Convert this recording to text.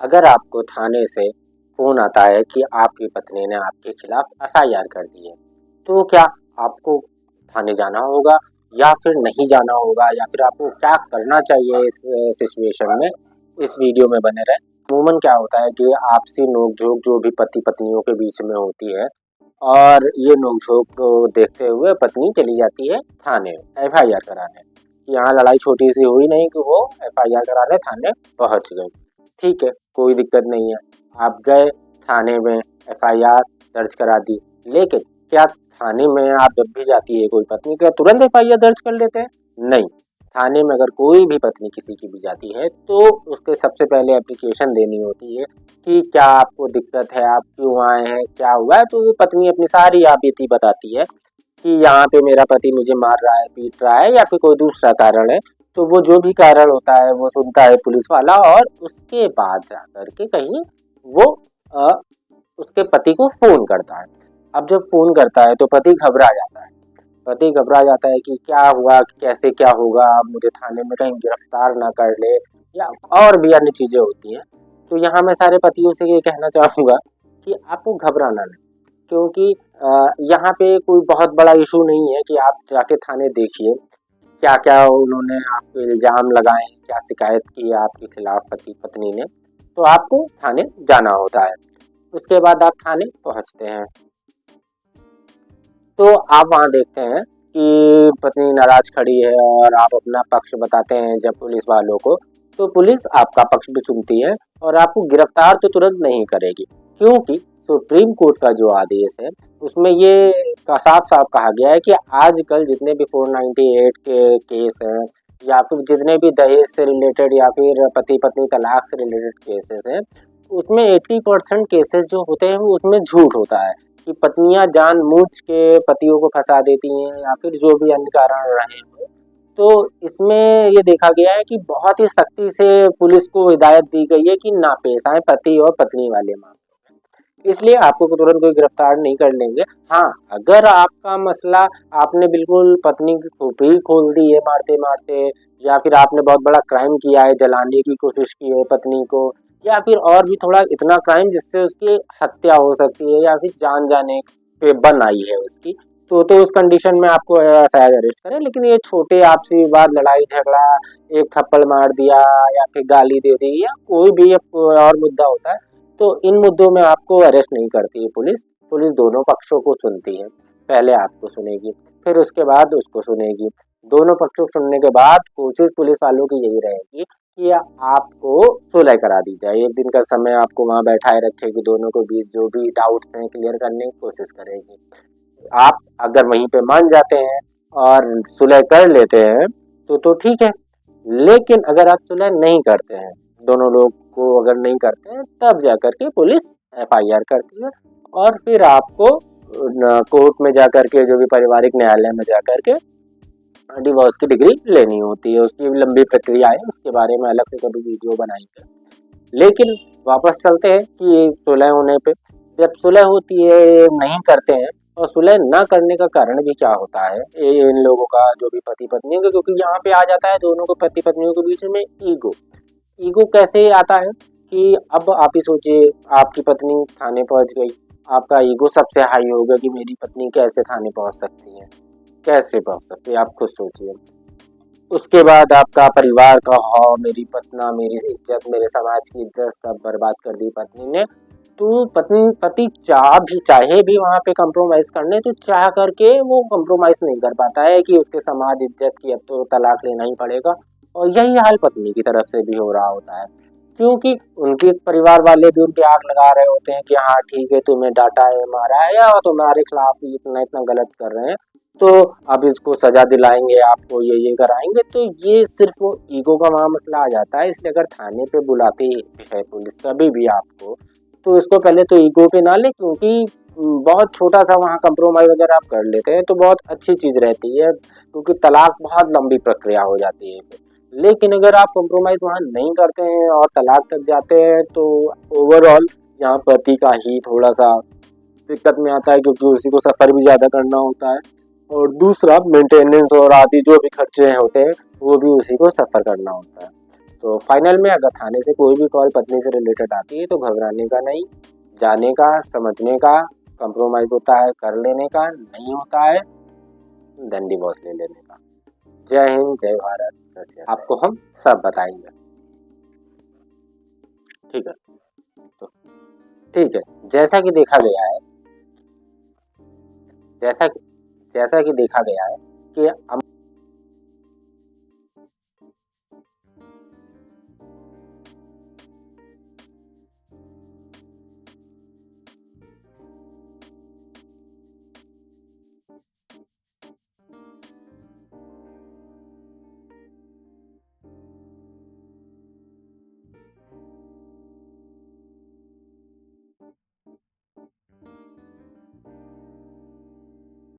अगर आपको थाने से फ़ोन आता है कि आपकी पत्नी ने आपके खिलाफ एफआईआर कर दी है, तो क्या आपको थाने जाना होगा या फिर नहीं जाना होगा, या फिर आपको क्या करना चाहिए इस सिचुएशन में? इस वीडियो में बने रहें। अमूमन क्या होता है कि आपसी नोक-झोंक जो भी पति-पत्नियों के बीच में होती है, और ये नोक-झोंक को देखते हुए पत्नी चली जाती है थाने एफआईआर कराने। यहाँ लड़ाई छोटी-सी हुई नहीं कि वो एफआईआर कराने थाने पहुँच गई। ठीक है, कोई दिक्कत नहीं है। आप गए थाने में, एफआईआर दर्ज करा दी, लेकिन क्या थाने में आप जब भी जाती है कोई पत्नी, क्या तुरंत एफआईआर दर्ज कर लेते हैं? नहीं। थाने में अगर कोई भी पत्नी किसी की भी जाती है, तो उसके सबसे पहले एप्लीकेशन देनी होती है कि क्या आपको दिक्कत है, आप क्यों आए हैं, क्या हुआ है? तो वो पत्नी अपनी सारी आपबीती बताती है कि यहाँ पे मेरा पति मुझे मार रहा है, पीट रहा है, या फिर कोई दूसरा कारण है। तो वो जो भी कारण होता है वो सुनता है पुलिस वाला, और उसके बाद जाकर के कहीं वो अ, उसके पति को फ़ोन करता है। अब जब फ़ोन करता है तो पति घबरा जाता है। पति घबरा जाता है कि क्या हुआ, कैसे क्या होगा, मुझे थाने में कहीं गिरफ्तार ना कर ले, या और भी अन्य चीज़ें होती हैं। तो यहाँ मैं सारे पतियों से ये कहना चाहूँगा कि आपको घबराना नहीं, क्योंकि यहाँ पे कोई बहुत बड़ा इशू नहीं है कि आप जाके थाने देखिए, क्या-क्या उन्होंने आप पे इल्ज़ाम लगाए हैं, क्या शिकायत की है आपके खिलाफ पति-पत्नी ने, तो आपको थाने जाना होता है। उसके बाद आप थाने पहुँचते हैं। तो आप वहाँ देखते हैं कि पत्नी नाराज़ खड़ी है और आप अपना पक्ष बताते हैं जब पुलिस वालों को, तो पुलिस आपका पक्ष भी सुनती है और आपको गिरफ्तार तो तुरंत नहीं करेगी, क्योंकि सुप्रीम कोर्ट का जो आदेश है, उसमें ये साफ-साफ कहा गया है कि आजकल जितने भी 498 के केस हैं, या फिर जितने भी दहेज से रिलेटेड या फिर पति-पत्नी तलाक से रिलेटेड केसेस हैं, उसमें 80% केसेस जो होते हैं वो उसमें झूठ होता है। कि पत्नियां जानबूझ के पतियों को फंसा देती हैं, या फिर जो भी अन्य कारण रहे हों। तो इसमें ये देखा गया है कि बहुत ही सख्ती से पुलिस को हिदायत दी गई है कि ना पेश आए पति और पत्नी वाले मामले में। इसलिए आपको तुरंत कोई गिरफ्तार नहीं कर लेंगे। हाँ, अगर आपका मसला, आपने बिल्कुल पत्नी की खोपड़ी खोल दी है मारते-मारते, या फिर आपने बहुत बड़ा क्राइम किया है, जलाने की कोशिश की है पत्नी को, या फिर और भी थोड़ा इतना क्राइम जिससे उसकी हत्या हो सकती है, या फिर जान जाने पे बन आई है उसकी, तो उस कंडीशन में आपको शायद अरेस्ट करें। लेकिन ये छोटे आपसी विवाद, लड़ाई झगड़ा, एक थप्पड़ मार दिया या फिर गाली दे दी, या कोई भी और मुद्दा होता है, तो इन मुद्दों में आपको अरेस्ट नहीं करती है पुलिस। पुलिस दोनों पक्षों को सुनती है। पहले आपको सुनेगी, फिर उसके बाद उसको सुनेगी। दोनों पक्षों को सुनने के बाद कोशिश पुलिस वालों की यही रहेगी कि आपको सुलह करा दी जाए। 1 दिन का समय आपको वहाँ बैठाए रखेगी, दोनों के बीच जो भी डाउट्स हैं क्लियर करने की कोशिश करेगी। आप अगर वहीं पे मान जाते हैं और सुलह कर लेते हैं तो ठीक है, लेकिन अगर आप सुलह नहीं करते हैं, दोनों लोग को अगर नहीं करते हैं, तब जाकर के पुलिस एफआईआर करती है, और फिर आपको कोर्ट में जाकर के, जो भी पारिवारिक न्यायालय में जाकर के डिवोर्स की डिग्री लेनी होती है। उसकी भी लंबी प्रक्रिया है, उसके बारे में अलग से कभी वीडियो बनाएंगे। लेकिन वापस चलते हैं कि सुलह होने पे, जब सुलह होती है नहीं करते हैं, और सुलह ना करने का कारण भी क्या होता है इन लोगों का, जो भी पति पत्नी का, क्योंकि यहाँ पे आ जाता है दोनों को पति पत्नियों के बीच में ईगो। ईगो कैसे आता है कि अब आप ही सोचिए, आपकी पत्नी थाने पहुंच गई, आपका ईगो सबसे हाई होगा कि मेरी पत्नी कैसे थाने पहुंच सकती है, कैसे पहुंच सकती है, आप खुद सोचिए। उसके बाद आपका परिवार का हो, मेरी पत्ना, मेरी इज्जत, मेरे समाज की इज्जत सब बर्बाद कर दी पत्नी ने। तो पति चाहे भी वहाँ पे कंप्रोमाइज करने, तो चाह करके वो कंप्रोमाइज नहीं कर पाता है कि उसके समाज इज्जत की अब तो तलाक लेना ही पड़ेगा। और यही हाल पत्नी की तरफ से भी हो रहा होता है, क्योंकि उनके परिवार वाले भी उनके आग लगा रहे होते हैं कि हाँ ठीक है, तुम्हें डांटा है, मारा है, या तुम्हारे खिलाफ इतना इतना गलत कर रहे हैं, तो अब इसको सजा दिलाएंगे, आपको ये कराएंगे। तो ये सिर्फ वो ईगो का वहाँ मसला आ जाता है। इसलिए अगर थाने पे बुलाती है पुलिस कभी भी आपको, तो इसको पहले तो ईगो पे ना ले, क्योंकि बहुत छोटा सा वहाँ कंप्रोमाइज अगर आप कर लेते हैं तो बहुत अच्छी चीज़ रहती है, क्योंकि तलाक बहुत लंबी प्रक्रिया हो जाती है फिर। लेकिन अगर आप कंप्रोमाइज वहाँ नहीं करते हैं और तलाक तक जाते हैं, तो ओवरऑल यहाँ पति का ही थोड़ा सा दिक्कत में आता है, क्योंकि उसी को सफ़र भी ज़्यादा करना होता है, और दूसरा मेंटेनेंस और आदि जो भी खर्चे होते हैं वो भी उसी को सफ़र करना होता है। तो फाइनल में अगर थाने से कोई भी कॉल पत्नी से रिलेटेड आती है तो घबराने का नहीं, जाने का, समझने का, कंप्रोमाइज होता है कर लेने का, नहीं होता है देन डिवोर्स ले लेने का। जय हिंद, जय भारत, सत श्री अकाल। आपको हम सब बताएंगे। ठीक है, तो ठीक है, जैसा कि देखा गया है, जैसा कि देखा गया है कि